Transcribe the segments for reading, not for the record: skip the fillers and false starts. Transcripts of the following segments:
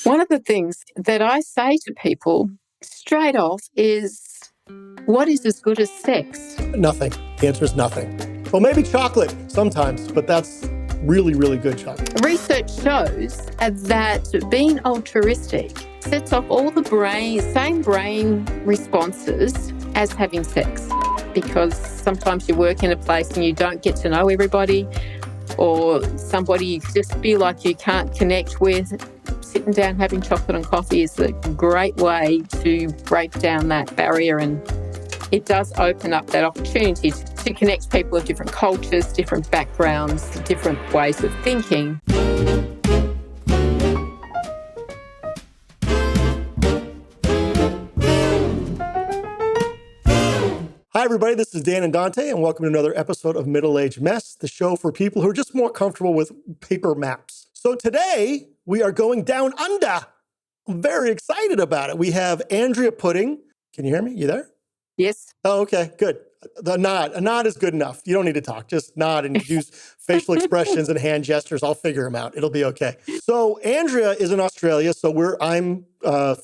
One of the things that I say to people straight off is, what is as good as sex? Nothing. The answer is nothing. Well, maybe chocolate sometimes, but that's really, really good chocolate. Research shows that being altruistic sets off all the same brain responses as having sex, because sometimes you work in a place and you don't get to know everybody, or somebody you just feel like you can't connect with. Sitting down having chocolate and coffee is a great way to break down that barrier, and it does open up that opportunity to connect people of different cultures, different backgrounds, different ways of thinking. Hi, everybody. This is Dan and Dante, and welcome to another episode of Middle-Aged Mess, the show for people who are just more comfortable with paper maps. So today, we are going down under. I'm very excited about it. We have Andrea Putting. Can you hear me? You there? Yes. Oh, okay, good. A nod is good enough. You don't need to talk. Just nod and use facial expressions and hand gestures. I'll figure them out. It'll be okay. So Andrea is in Australia. So I'm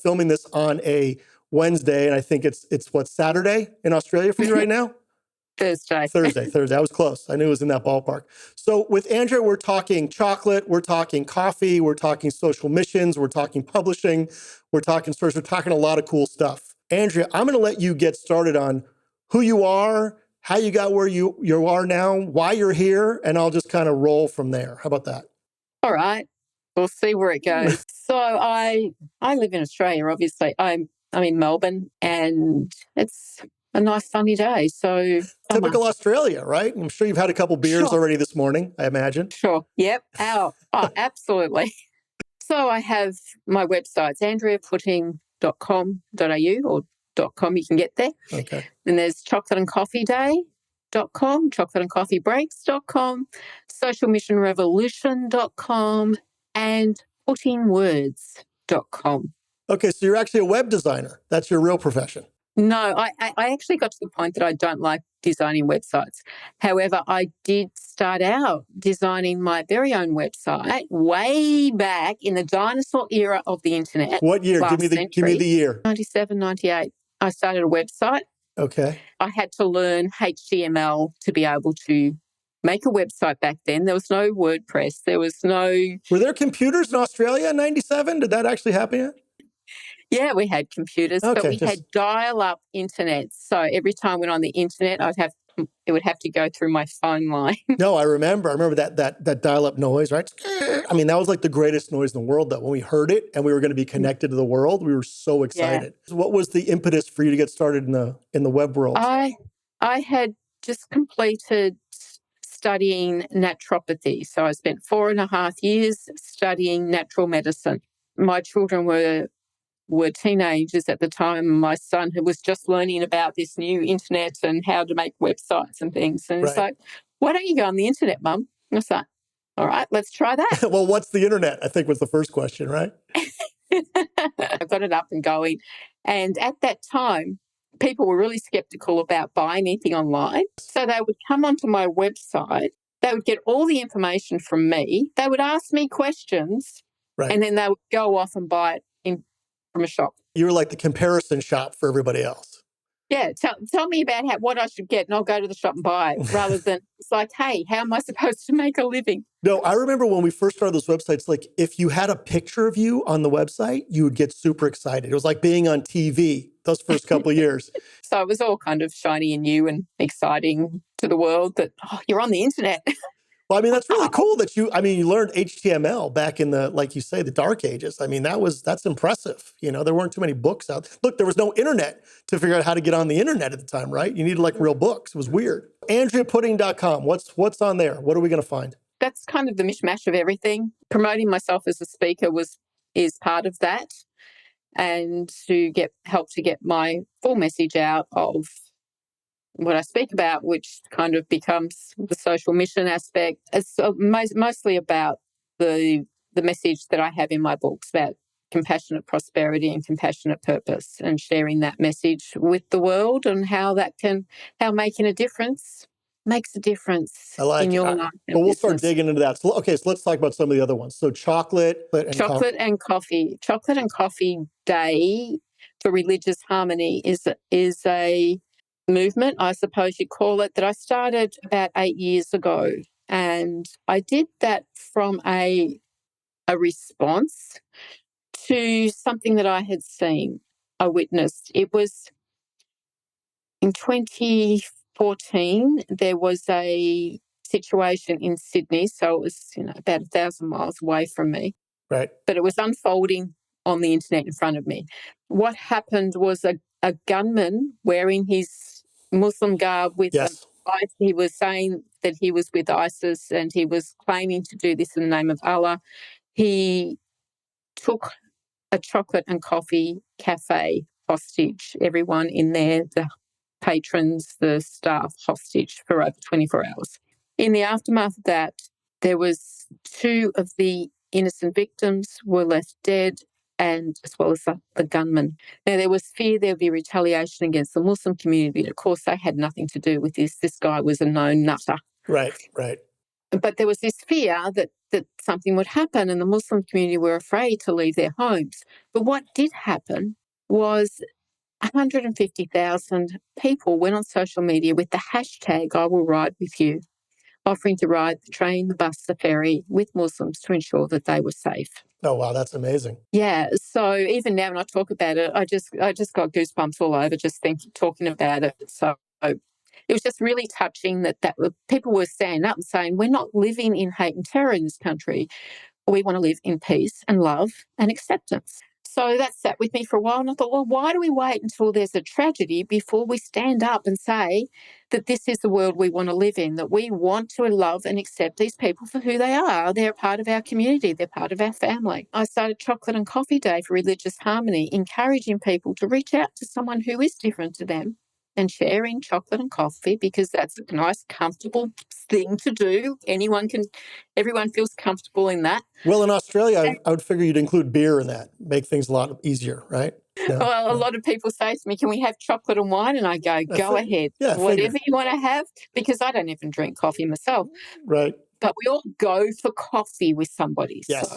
filming this on a Wednesday, and I think it's Saturday in Australia for you right now? Thursday. Thursday. I was close. I knew it was in that ballpark. So with Andrea, we're talking chocolate, we're talking coffee, we're talking social missions, we're talking publishing, we're talking stories, we're talking a lot of cool stuff. Andrea, I'm going to let you get started on who you are, how you got where you are now, why you're here, and I'll just kind of roll from there. How about that? All right. We'll see where it goes. So I live in Australia, obviously. I'm in Melbourne, and it's a nice sunny day. So typical Australia, right? I'm sure you've had a couple beers already this morning, I imagine. Sure. Yep. Oh, absolutely. So I have my websites, andreaputting.com.au or .com, you can get there. Okay. Then there's chocolateandcoffeeday.com, chocolateandcoffeebreaks.com, socialmissionrevolution.com, and puttingwords.com. Okay, so you're actually a web designer. That's your real profession. No, I actually got to the point that I don't like designing websites. However, I did start out designing my very own website way back in the dinosaur era of the internet. What year? Give me the year. 97, 98. I started a website. Okay. I had to learn HTML to be able to make a website back then. There was no WordPress. There was no... Were there computers in Australia in 97? Did that actually happen yet? Yeah, we had computers, but we had dial-up internet. So every time I went on the internet, it would have to go through my phone line. No, I remember that dial-up noise, right? I mean, that was like the greatest noise in the world, though. When we heard it and we were going to be connected to the world, we were so excited. Yeah. So what was the impetus for you to get started in the web world? I had just completed studying naturopathy. So I spent 4.5 years studying natural medicine. My children were teenagers at the time. My son, who was just learning about this new internet and how to make websites and things. And It's like, why don't you go on the internet, Mum? I was like, all right, let's try that. Well, what's the internet? I think was the first question, right? I got it up and going. And at that time, people were really skeptical about buying anything online. So they would come onto my website. They would get all the information from me. They would ask me questions, and then they would go off and buy it from a shop. You were like the comparison shop for everybody else. Yeah, tell me about what I should get, and I'll go to the shop and buy it, rather than it's like, hey, how am I supposed to make a living? No, I remember when we first started those websites, like if you had a picture of you on the website, you would get super excited. It was like being on TV those first couple of years. So it was all kind of shiny and new and exciting to the world that, you're on the internet. Well, I mean, that's really cool that you learned HTML back in the, like you say, the dark ages. I mean, that's impressive. There weren't too many books out. Look, there was no internet to figure out how to get on the internet at the time, right? You needed like real books. It was weird. AndreaPutting.com. What's on there? What are we going to find? That's kind of the mishmash of everything. Promoting myself as a speaker is part of that. And to help to get my full message out of what I speak about, which kind of becomes the social mission aspect. It's mostly about the message that I have in my books about compassionate prosperity and compassionate purpose, and sharing that message with the world and how making a difference makes a difference I like in it. your All right. life Well, and we'll start business. digging into that. So, okay, so let's talk about some of the other ones. So chocolate and coffee. Chocolate and coffee. Chocolate and Coffee Day for Religious Harmony is a movement, I suppose you call it, that I started about 8 years ago. And I did that from a response to something that I had seen, I witnessed. It was in 2014, there was a situation in Sydney. So it was, about 1,000 miles away from me, Right. but it was unfolding on the internet in front of me. What happened was a gunman wearing his Muslim garb with Yes. he was saying that he was with ISIS and he was claiming to do this in the name of Allah. He took a chocolate and coffee cafe hostage, everyone in there, the patrons, the staff hostage for over 24 hours. In the aftermath of that, there was 2 of the innocent victims were left dead, and as well as the gunman. Now, there was fear there would be retaliation against the Muslim community. Of course, they had nothing to do with this. This guy was a known nutter. Right. Right. But there was this fear that something would happen, and the Muslim community were afraid to leave their homes. But what did happen was 150,000 people went on social media with the hashtag I will ride with you, offering to ride the train, the bus, the ferry with Muslims to ensure that they were safe. Oh, wow. That's amazing. Yeah. So even now when I talk about it, I just got goosebumps all over just talking about it. So it was just really touching that people were standing up and saying, we're not living in hate and terror in this country. We want to live in peace and love and acceptance. So that sat with me for a while, and I thought, well, why do we wait until there's a tragedy before we stand up and say that this is the world we want to live in, that we want to love and accept these people for who they are? They're a part of our community. They're part of our family. I started Chocolate and Coffee Day for Religious Harmony, encouraging people to reach out to someone who is different to them and sharing chocolate and coffee, because that's a nice, comfortable thing to do. Everyone feels comfortable in that. Well, in Australia, I would figure you'd include beer in that, make things a lot easier, right? No, Well, a lot of people say to me, can we have chocolate and wine? And I go ahead, yeah, whatever you want to have, because I don't even drink coffee myself. Right. But we all go for coffee with somebody. Yes.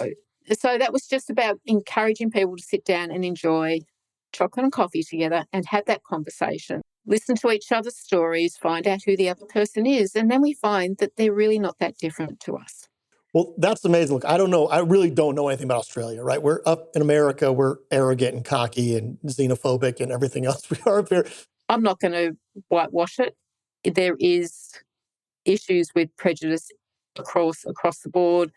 So that was just about encouraging people to sit down and enjoy chocolate and coffee together and have that conversation. Listen to each other's stories, find out who the other person is, and then we find that they're really not that different to us. Well, that's amazing. Look, I don't know. I really don't know anything about Australia, right? We're up in America. We're arrogant and cocky and xenophobic and everything else. We are up here. I'm not going to whitewash it. There is issues with prejudice across the board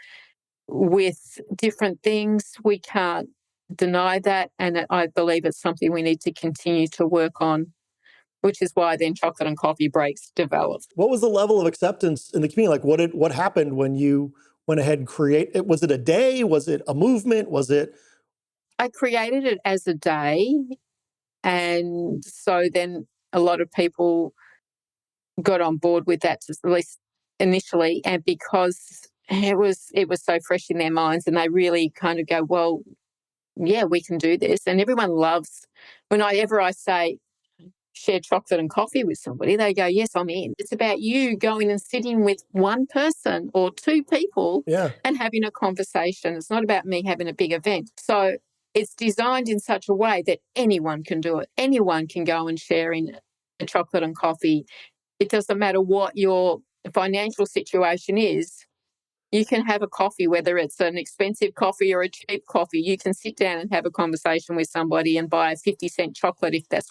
with different things. We can't deny that, and I believe it's something we need to continue to work on, which is why then chocolate and coffee breaks developed. What was the level of acceptance in the community? Like, what happened when you went ahead and create it? Was it a day? Was it a movement? Was it? I created it as a day, and so then a lot of people got on board with that, at least initially, and because it was so fresh in their minds, and they really kind of go, well, yeah, we can do this. And everyone loves whenever I say share chocolate and coffee with somebody, they go, yes, I'm in. It's about you going and sitting with one person or 2 people Yeah. and having a conversation. It's not about me having a big event. So it's designed in such a way that anyone can do it. Anyone can go and share in a chocolate and coffee. It doesn't matter what your financial situation is. You can have a coffee, whether it's an expensive coffee or a cheap coffee. You can sit down and have a conversation with somebody and buy a 50-cent chocolate if that's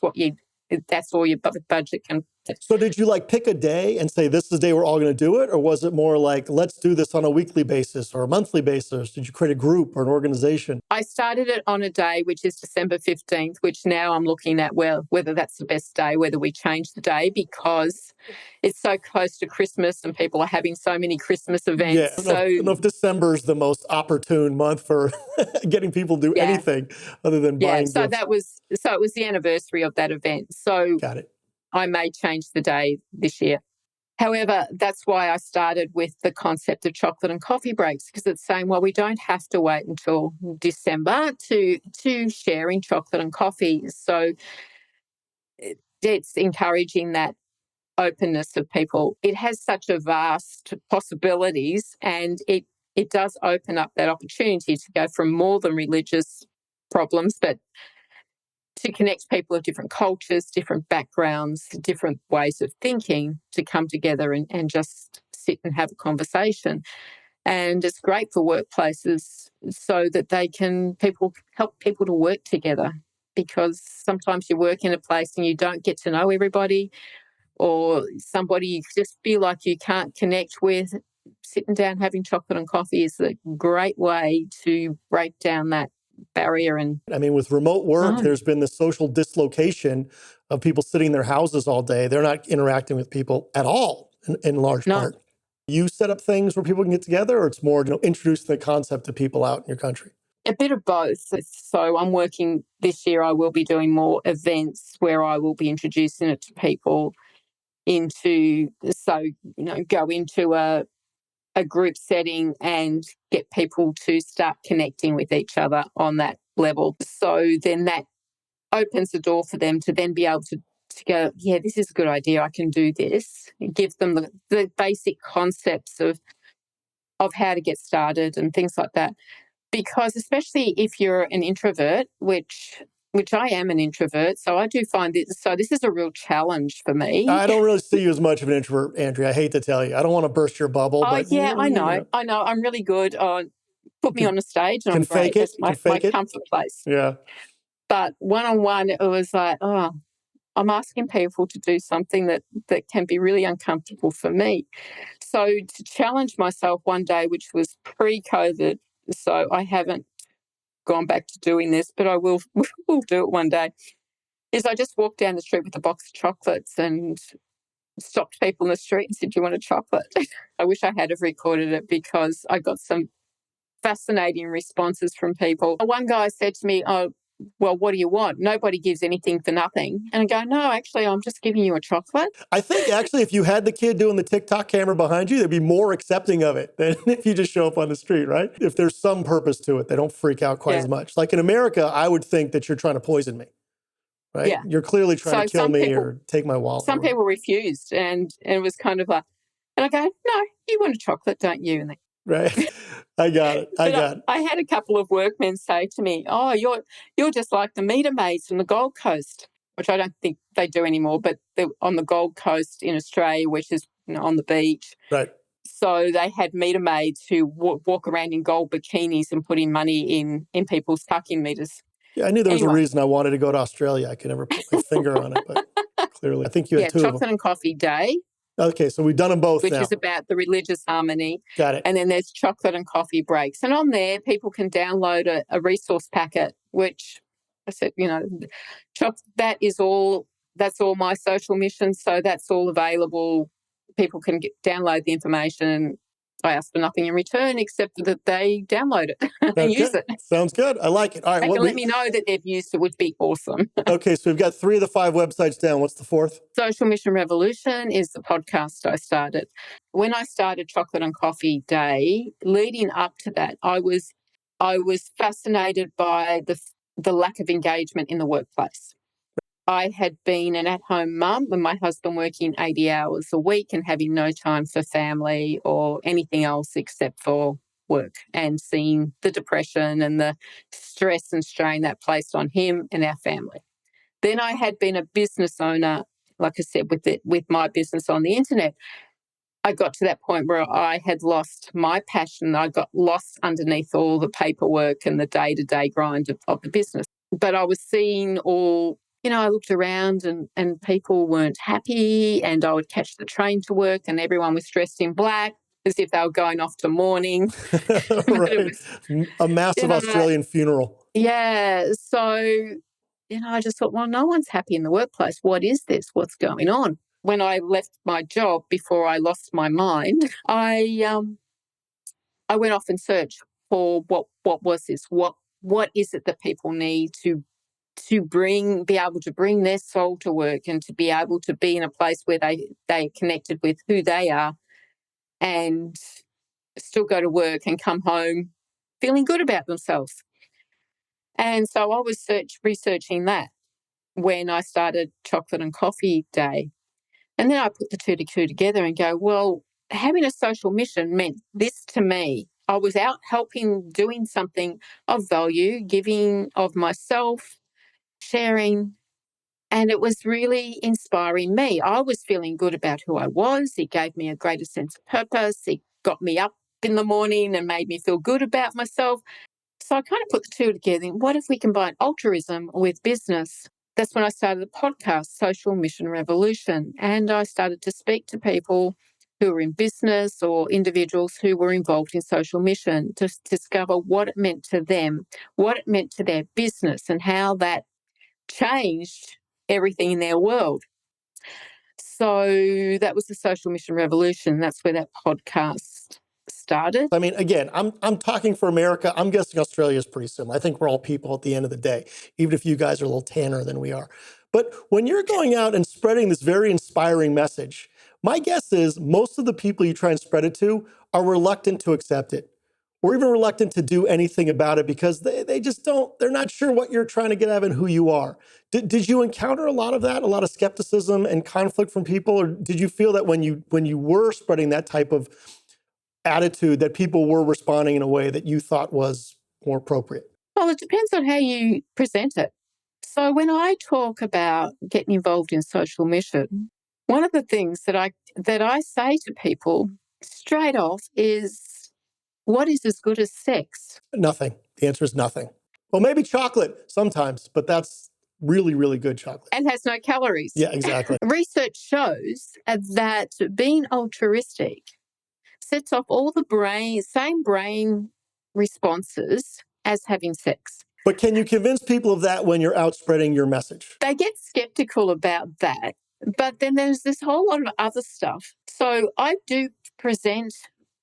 all your budget can. So did you like pick a day and say, this is the day we're all going to do it? Or was it more like, let's do this on a weekly basis or a monthly basis? Did you create a group or an organization? I started it on a day, which is December 15th, which now I'm looking at, well, whether that's the best day, whether we change the day, because it's so close to Christmas and people are having so many Christmas events. Yeah, I don't know if December is the most opportune month for getting people to do anything other than buying so gifts. it was the anniversary of that event. So Got it. I may change the day this year. However, that's why I started with the concept of chocolate and coffee breaks, because it's saying, well, we don't have to wait until December to sharing chocolate and coffee. So it's encouraging that openness of people. It has such a vast possibilities, and it does open up that opportunity to go from more than religious problems, but to connect people of different cultures, different backgrounds, different ways of thinking to come together and just sit and have a conversation. And it's great for workplaces so that people help people to work together, because sometimes you work in a place and you don't get to know everybody, or somebody you just feel like you can't connect with. Sitting down having chocolate and coffee is a great way to break down that barrier. And I mean, with remote work, there's been this social dislocation of people sitting in their houses all day. They're not interacting with people at all in large part. You set up things where people can get together, or it's more, introduce the concept to people out in your country? A bit of both. So I'm working this year, I will be doing more events where I will be introducing it to people go into a group setting and get people to start connecting with each other on that level. So then that opens the door for them to then be able to go, yeah, this is a good idea, I can do this. It gives them the basic concepts of how to get started and things like that. Because especially if you're an introvert, which I am an introvert, so I do find this. So this is a real challenge for me. I don't really see you as much of an introvert, Andrea. I hate to tell you. I don't want to burst your bubble, but yeah, I know. I'm really good. Put me on a stage and I'm great. It's my comfort place. Yeah. But one-on-one, it was like, I'm asking people to do something that can be really uncomfortable for me. So to challenge myself one day, which was pre-COVID, so I haven't gone back to doing this, but I will do it one day, is I just walked down the street with a box of chocolates and stopped people in the street and said, do you want a chocolate? I wish I had have recorded it, because I got some fascinating responses from people. One guy said to me, oh, well, what do you want? Nobody gives anything for nothing. And I go, no, actually, I'm just giving you a chocolate. I think actually if you had the kid doing the TikTok camera behind you, they'd be more accepting of it than if you just show up on the street, right? If there's some purpose to it, they don't freak out quite as much. Like in America, I would think that you're trying to poison me, right? Yeah. You're clearly trying to kill me or take my wallet. Some people refused, and it was kind of like, and I go, no, you want a chocolate, don't you? And they, right. I got it. I had a couple of workmen say to me, oh, you're just like the meter maids from the Gold Coast, which I don't think they do anymore, but they're on the Gold Coast in Australia, which is on the beach. Right. So they had meter maids who walk around in gold bikinis and put in money in people's tuck-in meters. Yeah, I knew there was a reason I wanted to go to Australia. I could never put my finger on it, but clearly I think you had two of them. Chocolate and Coffee Day. Okay, so we've done them both which now. is about the religious harmony. Got it. And then there's chocolate and coffee breaks. And on there, people can download a resource packet, which I said, that's all my social mission. So that's all available. People can download the information. I ask for nothing in return except that they download it and use it. Sounds good. I like it. All right. They can let me know that they've used it, would be awesome. Okay, so we've got 3 of the 5 websites down. What's the 4th? Social Mission Revolution is the podcast I started. When I started Chocolate and Coffee Day, leading up to that, I was fascinated by the lack of engagement in the workplace. I had been an at-home mum with my husband working 80 hours a week and having no time for family or anything else except for work, and seeing the depression and the stress and strain that placed on him and our family. Then I had been a business owner, like I said, with my business on the internet. I got to that point where I had lost my passion. I got lost underneath all the paperwork and the day-to-day grind of the business. But I was seeing I looked around and people weren't happy, and I would catch the train to work and everyone was dressed in black as if they were going off to mourning. Right. A massive Australian funeral. Yeah. So, I just thought, well, no one's happy in the workplace. What is this? What's going on? When I left my job before I lost my mind, I went off and searched for what was this? What is it that people need to be able to bring their soul to work, and to be able to be in a place where they connected with who they are and still go to work and come home feeling good about themselves. And so I was researching that when I started Chocolate and Coffee Day. And then I put the two to two together and go, well, having a social mission meant this to me. I was out helping, doing something of value, giving of myself, sharing, and it was really inspiring me. I was feeling good about who I was. It gave me a greater sense of purpose. It got me up in the morning and made me feel good about myself. So I kind of put the two together. What if we combine altruism with business? That's when I started the podcast, Social Mission Revolution. And I started to speak to people who were in business or individuals who were involved in social mission to discover what it meant to them, what it meant to their business, and how that changed everything in their world. So that was the Social Mission Revolution. That's where that podcast started. I mean, again, I'm talking for America. I'm guessing Australia is pretty similar. I think we're all people at the end of the day, even if you guys are a little tanner than we are. But when you're going out and spreading this very inspiring message, my guess is most of the people you try and spread it to are reluctant to accept it, or even reluctant to do anything about it because they just don't, they're not sure what you're trying to get at and who you are. Did you encounter a lot of that, a lot of skepticism and conflict from people? Or did you feel that when you were spreading that type of attitude that people were responding in a way that you thought was more appropriate? Well, it depends on how you present it. So when I talk about getting involved in social mission, one of the things that I say to people straight off is, what is as good as sex? Nothing. The answer is nothing. Well, maybe chocolate sometimes, but that's really, really good chocolate. And has no calories. Yeah, exactly. Research shows that being altruistic sets off all the same brain responses as having sex. But can you convince people of that when you're out spreading your message? They get skeptical about that. But then there's this whole lot of other stuff. So I do present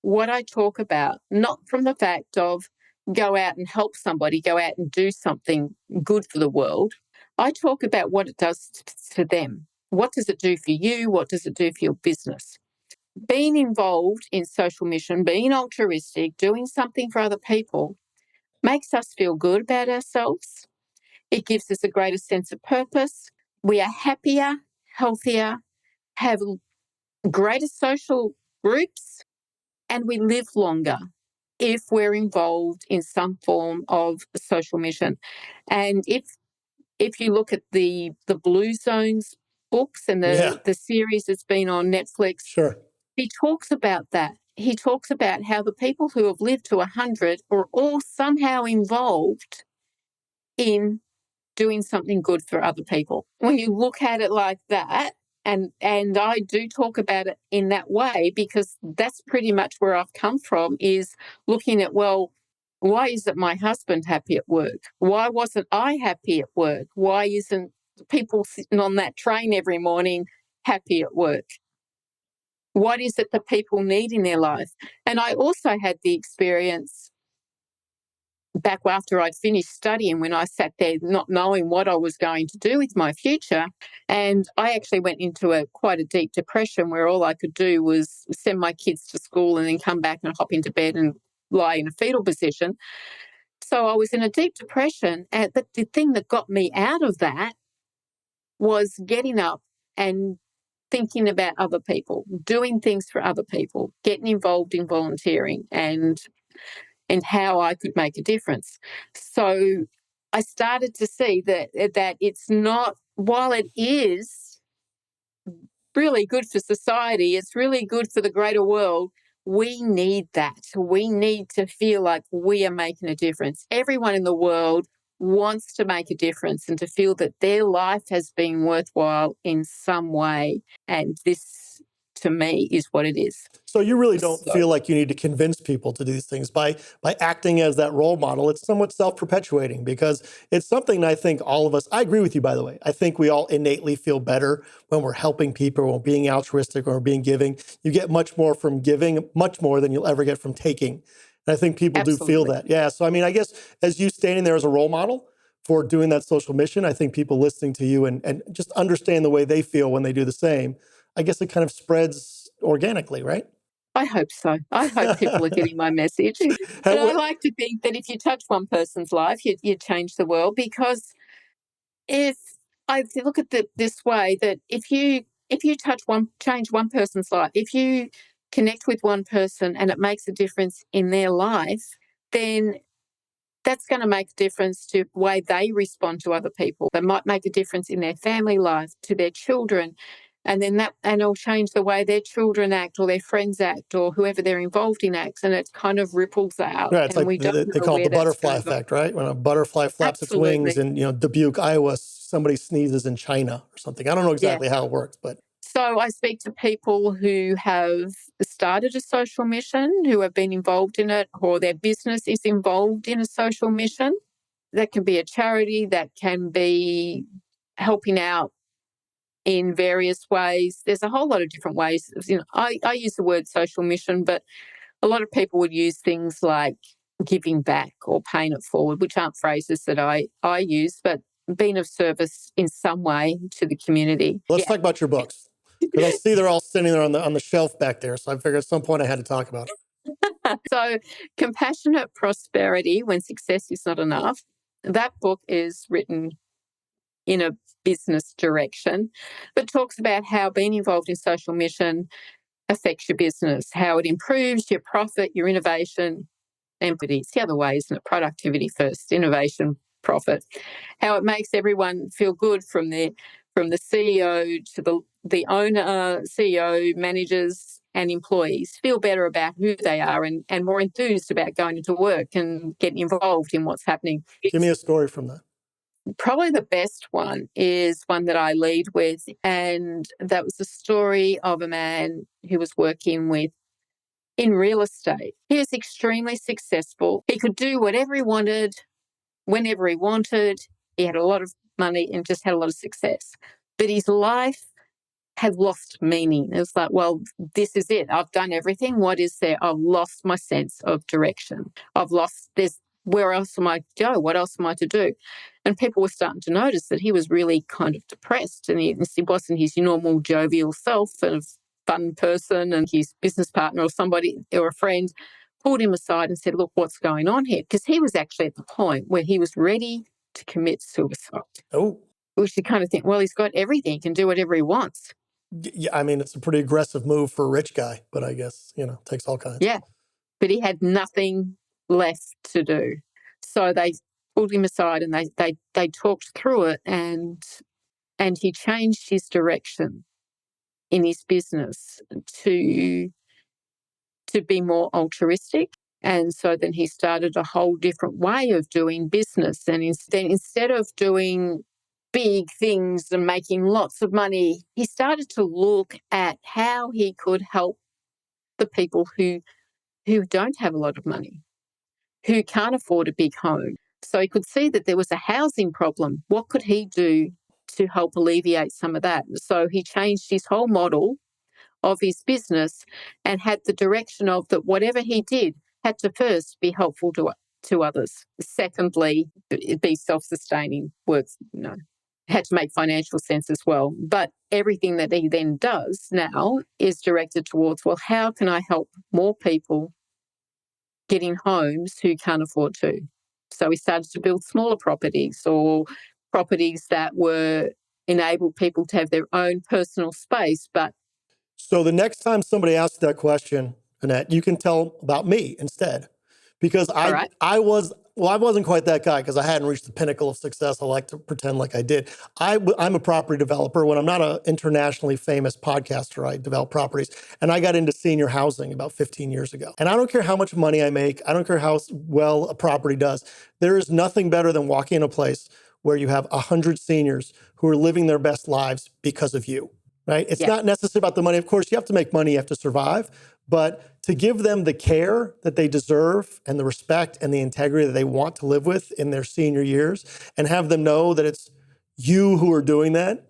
what I talk about, not from the fact of go out and help somebody, go out and do something good for the world. I talk about what it does to them. What does it do for you? What does it do for your business? Being involved in social mission, being altruistic, doing something for other people makes us feel good about ourselves. It gives us a greater sense of purpose. We are happier, healthier, have greater social groups, and we live longer if we're involved in some form of social mission. And if you look at the Blue Zones books and the series that's been on Netflix, sure, he talks about that. He talks about how the people who have lived to 100 are all somehow involved in doing something good for other people. When you look at it like that, and I do talk about it in that way because that's pretty much where I've come from, is looking at, well, why isn't my husband happy at work? Why wasn't I happy at work? Why isn't people sitting on that train every morning happy at work? What is it that people need in their life? And I also had the experience back after I'd finished studying, when I sat there not knowing what I was going to do with my future. And I actually went into quite a deep depression where all I could do was send my kids to school and then come back and hop into bed and lie in a fetal position. So I was in a deep depression. But the thing that got me out of that was getting up and thinking about other people, doing things for other people, getting involved in volunteering and how I could make a difference. So I started to see that it's not, while it is really good for society, it's really good for the greater world, we need that. We need to feel like we are making a difference. Everyone in the world wants to make a difference and to feel that their life has been worthwhile in some way. And this, to me, is what it is. So you really don't feel like you need to convince people to do these things by acting as that role model. It's somewhat self-perpetuating because it's something I think all of us, I agree with you, by the way. I think we all innately feel better when we're helping people, when we're being altruistic, or being giving. You get much more from giving, much more than you'll ever get from taking. And I think people do feel that. Yeah. So, I mean, I guess as you standing there as a role model for doing that social mission, I think people listening to you and just understand the way they feel when they do the same, I guess it kind of spreads organically, right? I hope so. I hope people are getting my message. But I like to think that if you touch one person's life, you change the world. Because if I look at it this way, that if you if you change one person's life, if you connect with one person and it makes a difference in their life, then that's going to make a difference to the way they respond to other people. They might make a difference in their family life, to their children, and then it'll change the way their children act or their friends act or whoever they're involved in acts, and it kind of ripples out. Yeah, it's and like we don't they know call it where the that's butterfly going to go. effect, right? When a butterfly flaps its wings Absolutely. in, Dubuque, Iowa, somebody sneezes in China or something. I don't know exactly how it works, but So I speak to people who have started a social mission, who have been involved in it, or their business is involved in a social mission. That can be a charity, that can be helping out in various ways. There's a whole lot of different ways. I use the word social mission, but a lot of people would use things like giving back or paying it forward, which aren't phrases that I use, but being of service in some way to the community. let's talk about your books, because I see they're all sitting there on the shelf back there. So I figured at some point I had to talk about it. So, Compassionate Prosperity When Success is Not Enough. That book is written in a business direction, but talks about how being involved in social mission affects your business, how it improves your profit, your innovation, empathy. It's the other way, isn't it? Productivity first, innovation, profit. How it makes everyone feel good, from the CEO to the owner, CEO, managers, and employees feel better about who they are and more enthused about going into work and getting involved in what's happening. Give me a story from that. Probably the best one is one that I lead with, and that was the story of a man who was working in real estate. He was extremely successful. He could do whatever he wanted, whenever he wanted. He had a lot of money and just had a lot of success. But his life had lost meaning. It was like, well, this is it. I've done everything. What is there? I've lost my sense of direction. Where else am I to go? What else am I to do? And people were starting to notice that he was really kind of depressed, and he wasn't his normal jovial self and a fun person. And his business partner or somebody or a friend pulled him aside and said, look, what's going on here? Because he was actually at the point where he was ready to commit suicide. Oh, which you kind of think, well, he's got everything, he can do whatever he wants. yeah, I mean, it's a pretty aggressive move for a rich guy, but I guess, takes all kinds. Yeah, but he had nothing left to do. So they pulled him aside and they talked through it, and he changed his direction in his business to be more altruistic. And so then he started a whole different way of doing business. And instead of doing big things and making lots of money, he started to look at how he could help the people who don't have a lot of money, who can't afford a big home. So he could see that there was a housing problem. What could he do to help alleviate some of that? So he changed his whole model of his business and had the direction of that whatever he did had to first be helpful to others. Secondly, be self-sustaining, works, had to make financial sense as well. But everything that he then does now is directed towards, well, how can I help more people get in homes who can't afford to? So we started to build smaller properties, or properties that were enable people to have their own personal space. But so the next time somebody asks that question, Annette, you can tell about me instead, because right. I wasn't quite that guy, because I hadn't reached the pinnacle of success. I like to pretend like I did. I'm a property developer. When I'm not an internationally famous podcaster, I develop properties. And I got into senior housing about 15 years ago. And I don't care how much money I make. I don't care how well a property does. There is nothing better than walking in a place where you have 100 seniors who are living their best lives because of you. Right? It's not necessarily about the money. Of course, you have to make money, you have to survive, but to give them the care that they deserve and the respect and the integrity that they want to live with in their senior years, and have them know that it's you who are doing that,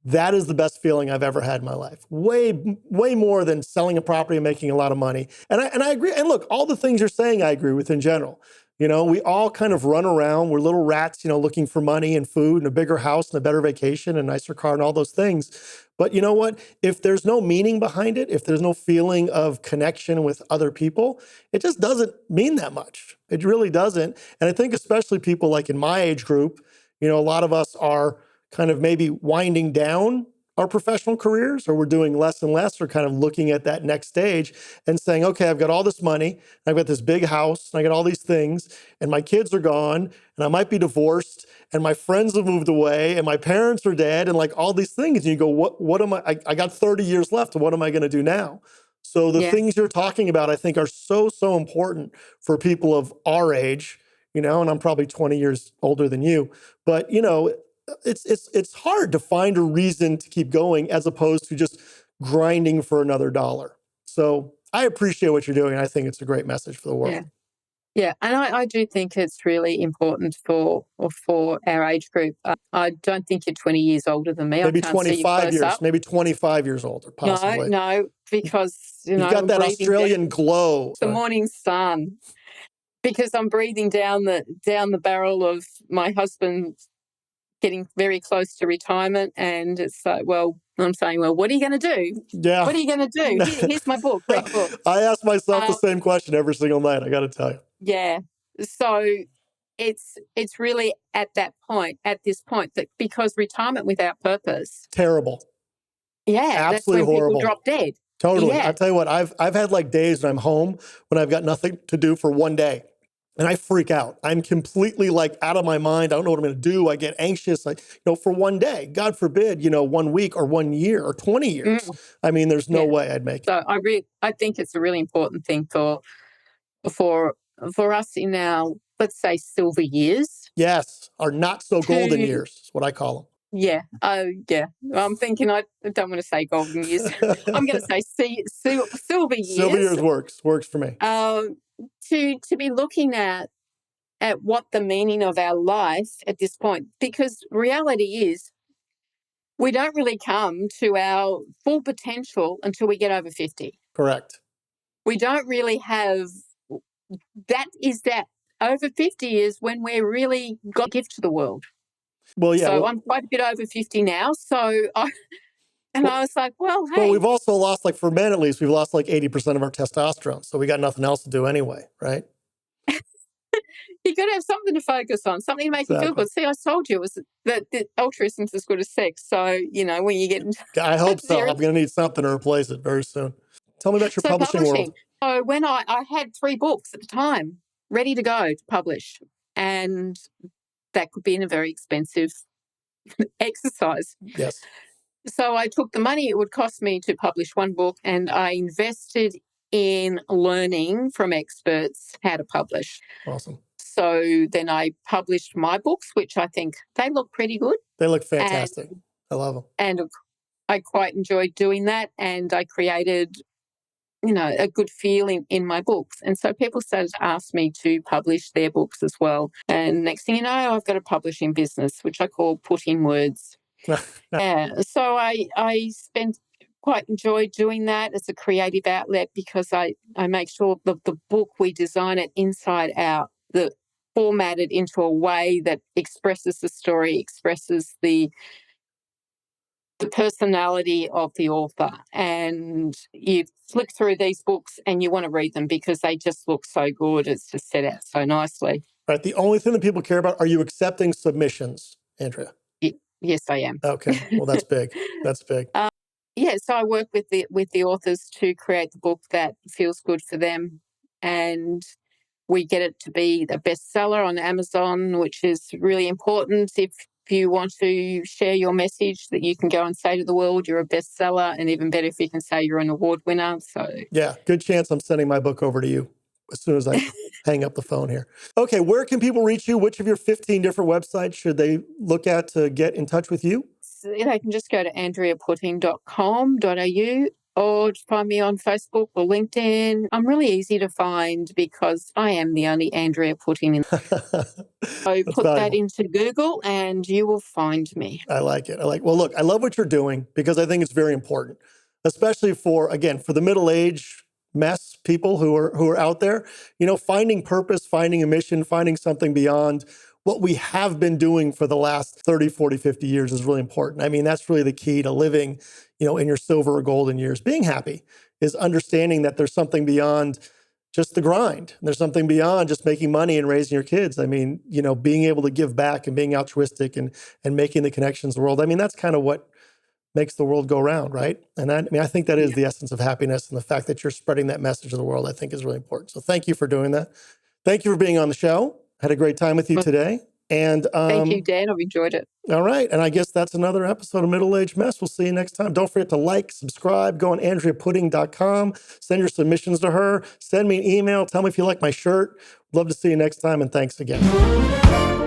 that is the best feeling I've ever had in my life. Way more than selling a property and making a lot of money. And I agree. And look, all the things you're saying, I agree with in general. We all kind of run around. We're little rats, looking for money and food and a bigger house and a better vacation and a nicer car and all those things. But you know what? If there's no meaning behind it, if there's no feeling of connection with other people, it just doesn't mean that much. It really doesn't. And I think especially people like in my age group, a lot of us are kind of maybe winding down our professional careers, or we're doing less and less, or kind of looking at that next stage and saying, okay, I've got all this money, I've got this big house, and I got all these things, and my kids are gone, and I might be divorced, and my friends have moved away, and my parents are dead, and like all these things. And you go, what am I got 30 years left. What am I going to do now? So the things you're talking about, I think, are so, so important for people of our age, and I'm probably 20 years older than you, but it's hard to find a reason to keep going as opposed to just grinding for another dollar. So I appreciate what you're doing. I think it's a great message for the world. Yeah, and I do think it's really important for our age group. I don't think you're 20 years older than me. Maybe I can't 25 see you years, maybe 25 years older, possibly. No, because you've got that Australian glow. The morning sun. Because I'm breathing down the barrel of my husband getting very close to retirement, and it's like, I'm saying, what are you going to do? Yeah. What are you going to do? Here's my book. Read the book. I ask myself the same question every single night, I got to tell you. Yeah. So it's really at this point, that because retirement without purpose. Terrible. Yeah. Absolutely that's when horrible. People drop dead. Totally. Yeah. I'll tell you what, I've had like days when I'm home when I've got nothing to do for one day. And I freak out. I'm completely like out of my mind. I don't know what I'm going to do. I get anxious, for one day, God forbid, 1 week or 1 year or 20 years. I mean, there's no way I'd make it. So I think it's a really important thing for us in our, let's say, silver years. Yes. Our not so golden years is what I call them. Yeah. Yeah. I'm thinking, I don't want to say golden years. I'm going to say silver years. Silver years works for me. To be looking at what the meaning of our life at this point, because reality is we don't really come to our full potential until we get over 50. Correct. We don't really have that. Over 50 is when we're really got a gift to the world. Well, yeah. So I'm quite a bit over 50 now. So I was like, hey. Well, we've also lost, like for men at least, we've lost like 80% of our testosterone. So we got nothing else to do anyway, right? You got to have something to focus on, something to make you feel good. See, I told you it was that altruism is as good as sex. So, when you get into I hope so. I'm going to need something to replace it very soon. Tell me about your publishing world. So when I had 3 books at the time ready to go to publish, and that could be in a very expensive exercise. Yes. So I took the money it would cost me to publish 1 book, and I invested in learning from experts how to publish. Awesome. So then I published my books, which I think they look pretty good. They look fantastic. I love them. And I quite enjoyed doing that, and I created, a good feeling in my books. And so people started to ask me to publish their books as well. And next thing you know, I've got a publishing business, which I call Putting Words. So I quite enjoyed doing that as a creative outlet, because I make sure the book, we design it inside out, formatted into a way that expresses the story, expresses the personality of the author. And you flick through these books and you want to read them because they just look so good. It's just set out so nicely. Right. The only thing that people care about, are you accepting submissions, Andrea? Yes, I am. Okay. Well, that's big. That's big. So I work with the authors to create the book that feels good for them, and we get it to be a bestseller on Amazon, which is really important. If you want to share your message, that you can go and say to the world you're a bestseller, and even better if you can say you're an award winner. So yeah, good chance I'm sending my book over to you as soon as I hang up the phone here. Okay, where can people reach you? Which of your 15 different websites should they look at to get in touch with you? So they can just go to andreaputting.com.au, or find me on Facebook or LinkedIn. I'm really easy to find because I am the only Andrea Putting. So put that into Google and you will find me. I like it. Well, look, I love what you're doing because I think it's very important, especially for the middle-aged mess people who are out there, finding purpose, finding a mission, finding something beyond what we have been doing for the last 30, 40, 50 years is really important. I mean, that's really the key to living, in your silver or golden years. Being happy is understanding that there's something beyond just the grind. There's something beyond just making money and raising your kids. I mean, being able to give back and being altruistic and making the connections in the world. I mean, that's kind of what makes the world go round, right? And I think that is the essence of happiness, and the fact that you're spreading that message to the world, I think is really important. So thank you for doing that. Thank you for being on the show. Had a great time with you today. And thank you, Dan. I've enjoyed it. All right. And I guess that's another episode of Middle-Aged Mess. We'll see you next time. Don't forget to like, subscribe, go on AndreaPutting.com, send your submissions to her, send me an email, tell me if you like my shirt. Love to see you next time, and thanks again.